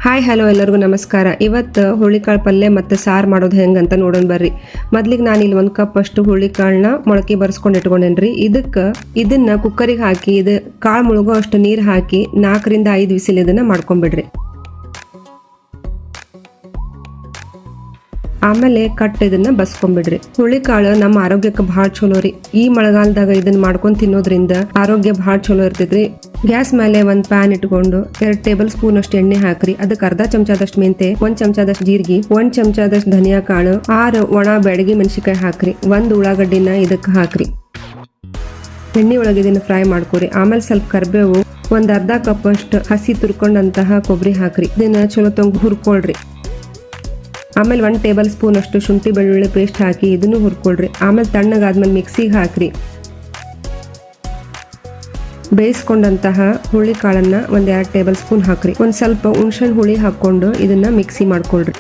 Hi hello ಎಲ್ಲರಿಗೂ ನಮಸ್ಕಾರ. ಇವತ್ತು ಹುಳಿಕಾಳು ಪಲ್ಯ ಮತ್ತು ಸಾರು ಮಾಡೋದು ಹೆಂಗಂತ ನೋಡೋಣ ಬರ್ರಿ. ಮೊದ್ಲಿಗೆ ನಾನು ಇಲ್ಲಿ 1 ಕಪ್ ಅಷ್ಟು ಹುಳಿಕಾಳನ್ನ ಮೊಳಕೆ ಬರ್ಸ್ಕೊಂಡು ಇಟ್ಕೊಂಡೇನ್ರಿ. ಇದನ್ನ ಕುಕ್ಕರಿಗೆ ಹಾಕಿ ಇದು ಕಾಳು ಮುಳುಗೋ ಅಷ್ಟು ನೀರು ಹಾಕಿ 4 ರಿಂದ 5 ವಿಸಿಲ್ ಇದನ್ನ ಮಾಡ್ಕೊಂಡ್ಬಿಡ್ರಿ. ಆಮೇಲೆ ಇದನ್ನ ಬಸ್ಕೊಂಡ್ಬಿಡ್ರಿ. ಹುಳಿಕಾಳು ನಮ್ಮ ಆರೋಗ್ಯಕ್ಕೆ ಭಾಳ ಚಲೋ ರೀ. ಈ ಮಳೆಗಾಲದಾಗ ಇದನ್ನ ಮಾಡ್ಕೊಂಡ್ ತಿನ್ನೋದ್ರಿಂದ ಆರೋಗ್ಯ ಭಾಳ ಚಲೋ ಇರ್ತೈತ್ರಿ. ಗ್ಯಾಸ್ ಮೇಲೆ ಒಂದು ಪ್ಯಾನ್ ಇಟ್ಕೊಂಡು 2 ಟೇಬಲ್ ಸ್ಪೂನ್ ಅಷ್ಟು ಎಣ್ಣೆ ಹಾಕ್ರಿ. ಅದಕ್ಕೆ ಅರ್ಧ ಚಮಚದಷ್ಟು ಮೆಂತೆ, 1 ಚಮಚದಷ್ಟು ಜೀರಿಗೆ, 1 ಚಮಚದಷ್ಟು ಧನಿಯಾ ಕಾಳು, 6 ಒಣ ಬೆಳಗಿ ಮೆಣಸಿಕಾಯಿ ಹಾಕ್ರಿ. 1 ಉಳ್ಳಾಗಡ್ಡಿನ ಇದಕ್ಕೆ ಹಾಕ್ರಿ. ಎಣ್ಣೆ ಒಳಗೆ ಇದನ್ನ ಫ್ರೈ ಮಾಡ್ಕೊರಿ. ಆಮೇಲೆ ಸ್ವಲ್ಪ ಕರಿಬೇವು, ಒಂದು ಅರ್ಧ ಕಪ್ ಅಷ್ಟು ಹಸಿ ತುರ್ಕೊಂಡಂತಹ ಕೊಬ್ಬರಿ ಹಾಕ್ರಿ. ಇದನ್ನ ಚಲೋ ತಂಗ್ ಹುರ್ಕೊಳ್ರಿ. ಆಮೇಲೆ 1 ಟೇಬಲ್ ಸ್ಪೂನ್ ಅಷ್ಟು ಶುಂಠಿ ಬೆಳ್ಳುಳ್ಳಿ ಪೇಸ್ಟ್ ಹಾಕಿ ಇದನ್ನು ಹುರ್ಕೊಳ್ರಿ. ಆಮೇಲೆ ತಣ್ಣಗಾದ್ಮೇಲೆ ಮಿಕ್ಸಿಗೆ ಹಾಕ್ರಿ. ಬೇಯಿಸ್ಕೊಂಡಂತಹ ಹುಳಿ ಕಾಳನ್ನ 2 ಟೇಬಲ್ ಸ್ಪೂನ್ ಹಾಕ್ರಿ. ಒಂದು ಸ್ವಲ್ಪ ಹುಣಸೆಹಣ್ಣು ಹುಳಿ ಹಾಕೊಂಡು ಇದನ್ನ ಮಿಕ್ಸಿ ಮಾಡ್ಕೊಳ್ರಿ.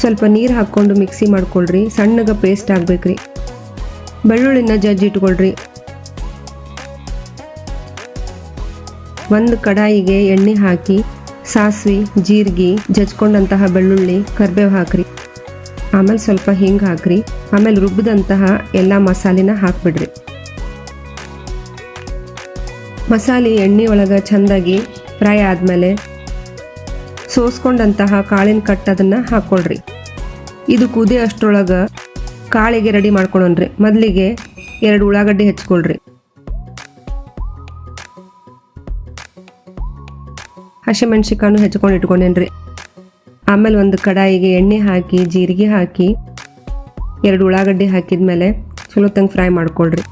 ಸ್ವಲ್ಪ ನೀರು ಹಾಕೊಂಡು ಮಿಕ್ಸಿ ಮಾಡ್ಕೊಳ್ರಿ. ಸಣ್ಣಗ ಪೇಸ್ಟ್ ಆಗ್ಬೇಕ್ರಿ. ಬೆಳ್ಳುಳ್ಳಿನ ಜಜ್ಜಿ ಇಟ್ಕೊಳ್ರಿ. ಒಂದು ಕಡಾಯಿಗೆ ಎಣ್ಣೆ ಹಾಕಿ ಸಾಸಿವೆ, ಜೀರಿಗೆ, ಜಜ್ಕೊಂಡಂತಹ ಬೆಳ್ಳುಳ್ಳಿ, ಕರಿಬೇವು ಹಾಕ್ರಿ. ಆಮೇಲೆ ಸ್ವಲ್ಪ ಹಿಂಗ್ ಹಾಕ್ರಿ. ಆಮೇಲೆ ರುಬ್ಬಿದಂತಹ ಎಲ್ಲ ಮಸಾಲಿನ ಹಾಕ್ಬಿಡ್ರಿ. ಮಸಾಲೆ ಎಣ್ಣೆ ಒಳಗೆ ಚೆಂದಾಗಿ ಫ್ರೈ ಆದಮೇಲೆ ಸೋಸ್ಕೊಂಡಂತಹ ಕಾಳಿನ ಕಟ್ಟದನ್ನ ಹಾಕ್ಕೊಳ್ರಿ. ಇದು ಕುದಿ ಅಷ್ಟರೊಳಗೆ ಕಾಳಿಗೆ ರೆಡಿ ಮಾಡ್ಕೊಳ್ಳೋಣ್ರಿ. ಮೊದಲಿಗೆ 2 ಉಳ್ಳಾಗಡ್ಡಿ ಹೆಚ್ಕೊಳ್ರಿ. ಹಸಿಮೆಣ್ಸಿಕಾನು ಹೆಚ್ಕೊಂಡು ಇಟ್ಕೊಂಡೇನ್ರಿ. ಆಮೇಲೆ ಒಂದು ಕಡಾಯಿಗೆ ಎಣ್ಣೆ ಹಾಕಿ ಜೀರಿಗೆ ಹಾಕಿ 2 ಉಳ್ಳಾಗಡ್ಡಿ ಹಾಕಿದ್ಮೇಲೆ ಚಲೋ ತಂಗ ಫ್ರೈ ಮಾಡ್ಕೊಳ್ರಿ.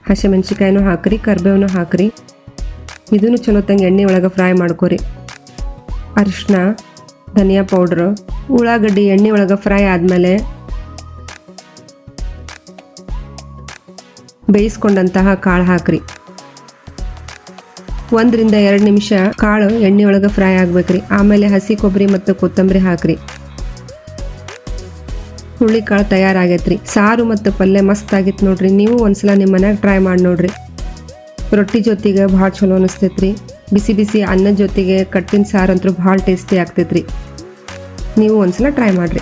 ಹಸಿಮೆಣ್ಸಿಕಾಯಿನೂ ಹಾಕ್ರಿ, ಕರಿಬೇವನು ಹಾಕ್ರಿ. ಇದನ್ನು ಚಲೋ ತಂಗ ಎಣ್ಣೆ ಒಳಗೆ ಫ್ರೈ ಮಾಡ್ಕೊರಿ. ಅರಿಶಿನ, ಧನಿಯಾ ಪೌಡ್ರು, ಉಳ್ಳಾಗಡ್ಡಿ ಎಣ್ಣೆ ಒಳಗೆ ಫ್ರೈ ಆದಮೇಲೆ ಬೇಯಿಸ್ಕೊಂಡಂತಹ ಕಾಳು ಹಾಕ್ರಿ. 1 ರಿಂದ 2 ನಿಮಿಷ ಕಾಳು ಎಣ್ಣೆ ಒಳಗೆ ಫ್ರೈ ಆಗ್ಬೇಕ್ರಿ. ಆಮೇಲೆ ಹಸಿ ಕೊಬ್ಬರಿ ಮತ್ತು ಕೊತ್ತಂಬರಿ ಹಾಕ್ರಿ. ಹುಳಿಕಾಳು ತಯಾರಾಗೈತ್ರಿ. ಸಾರು ಮತ್ತು ಪಲ್ಯ ಮಸ್ತ್ ಆಗಿತ್ತು ನೋಡ್ರಿ. ನೀವು ಒಂದ್ಸಲ ನಿಮ್ಮ ಮನ್ಯಾಗ ಟ್ರೈ ಮಾಡಿ ನೋಡ್ರಿ. ರೊಟ್ಟಿ ಜೊತೆಗೆ ಭಾಳ ಚಲೋ ಅನಿಸ್ತೈತ್ರಿ. ಬಿಸಿ ಬಿಸಿ ಅನ್ನದ ಜೊತೆಗೆ ಕಟ್ಟಿನ ಸಾರು ಅಂತೂ ಭಾಳ ಟೇಸ್ಟಿ ಆಗ್ತೈತ್ರಿ. ನೀವು ಒಂದ್ಸಲ ಟ್ರೈ ಮಾಡ್ರಿ.